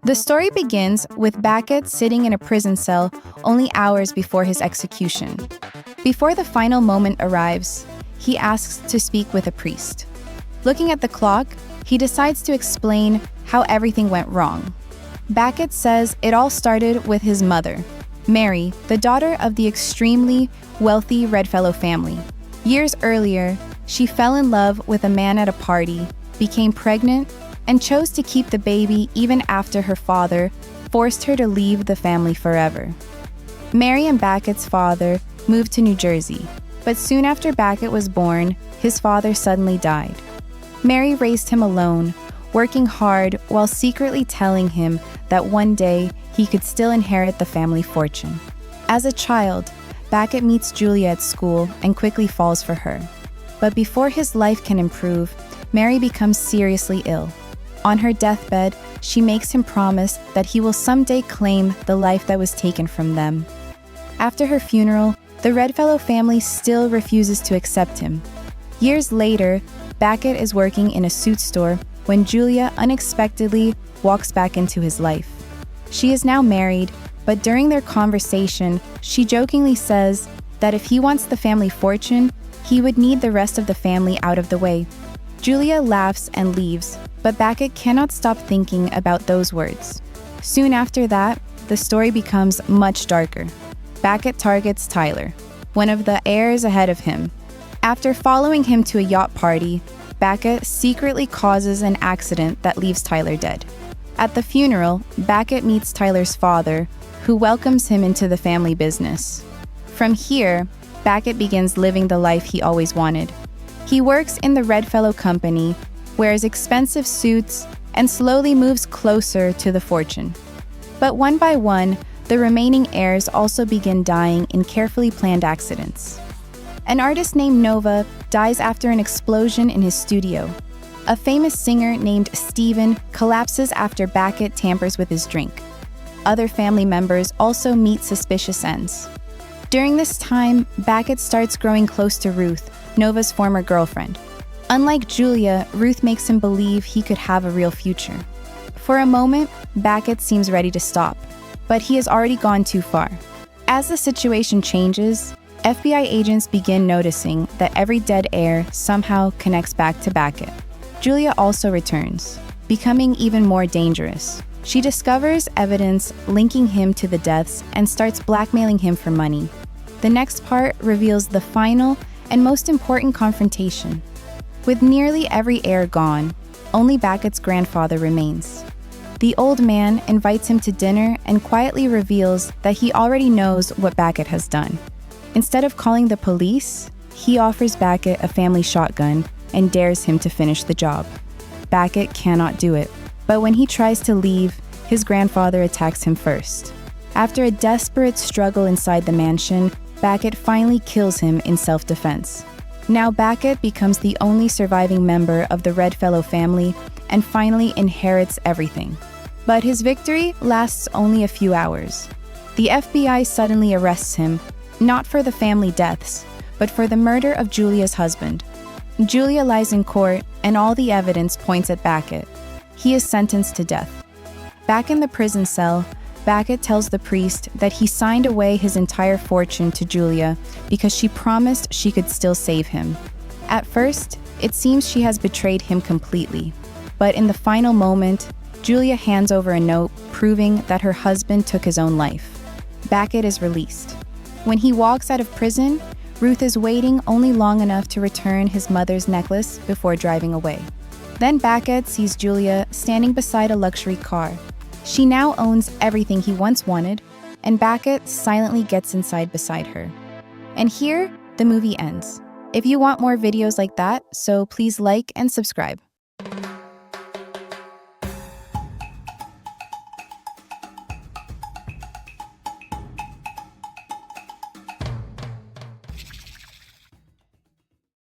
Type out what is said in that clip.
The story begins with Beckett sitting in a prison cell only hours before his execution. Before the final moment arrives, he asks to speak with a priest. Looking at the clock, he decides to explain how everything went wrong. Beckett says it all started with his mother, Mary, the daughter of the extremely wealthy Redfellow family. Years earlier, she fell in love with a man at a party, became pregnant, and chose to keep the baby even after her father forced her to leave the family forever. Mary and Beckett's father moved to New Jersey, but soon after Beckett was born, his father suddenly died. Mary raised him alone, working hard while secretly telling him that one day he could still inherit the family fortune. As a child, Beckett meets Julia at school and quickly falls for her. But before his life can improve, Mary becomes seriously ill. On her deathbed, she makes him promise that he will someday claim the life that was taken from them. After her funeral, the Redfellow family still refuses to accept him. Years later, Beckett is working in a suit store when Julia unexpectedly walks back into his life. She is now married, but during their conversation, she jokingly says that if he wants the family fortune, he would need the rest of the family out of the way. Julia laughs and leaves, but Beckett cannot stop thinking about those words. Soon after that, the story becomes much darker. Beckett targets Tyler, one of the heirs ahead of him. After following him to a yacht party, Beckett secretly causes an accident that leaves Tyler dead. At the funeral, Beckett meets Tyler's father, who welcomes him into the family business. From here, Beckett begins living the life he always wanted. He works in the Redfellow company, wears expensive suits, and slowly moves closer to the fortune. But one by one, the remaining heirs also begin dying in carefully planned accidents. An artist named Nova dies after an explosion in his studio. A famous singer named Steven collapses after Beckett tampers with his drink. Other family members also meet suspicious ends. During this time, Beckett starts growing close to Ruth, Nova's former girlfriend. Unlike Julia, Ruth makes him believe he could have a real future. For a moment, Beckett seems ready to stop, but he has already gone too far. As the situation changes, FBI agents begin noticing that every dead heir somehow connects back to Beckett. Julia also returns, becoming even more dangerous. She discovers evidence linking him to the deaths and starts blackmailing him for money. The next part reveals the final and most important confrontation. With nearly every heir gone, only Beckett's grandfather remains. The old man invites him to dinner and quietly reveals that he already knows what Beckett has done. Instead of calling the police, he offers Beckett a family shotgun and dares him to finish the job. Beckett cannot do it, but when he tries to leave, his grandfather attacks him first. After a desperate struggle inside the mansion, Beckett finally kills him in self-defense. Now Beckett becomes the only surviving member of the Redfellow family and finally inherits everything. But his victory lasts only a few hours. The FBI suddenly arrests him, not for the family deaths, but for the murder of Julia's husband. Julia lies in court, and all the evidence points at Beckett. He is sentenced to death. Back in the prison cell, Beckett tells the priest that he signed away his entire fortune to Julia because she promised she could still save him. At first, it seems she has betrayed him completely, but in the final moment, Julia hands over a note proving that her husband took his own life. Beckett is released. When he walks out of prison, Ruth is waiting only long enough to return his mother's necklace before driving away. Then Beckett sees Julia standing beside a luxury car. She now owns everything he once wanted, and Beckett silently gets inside beside her. And here, the movie ends. If you want more videos like that, so please like and subscribe.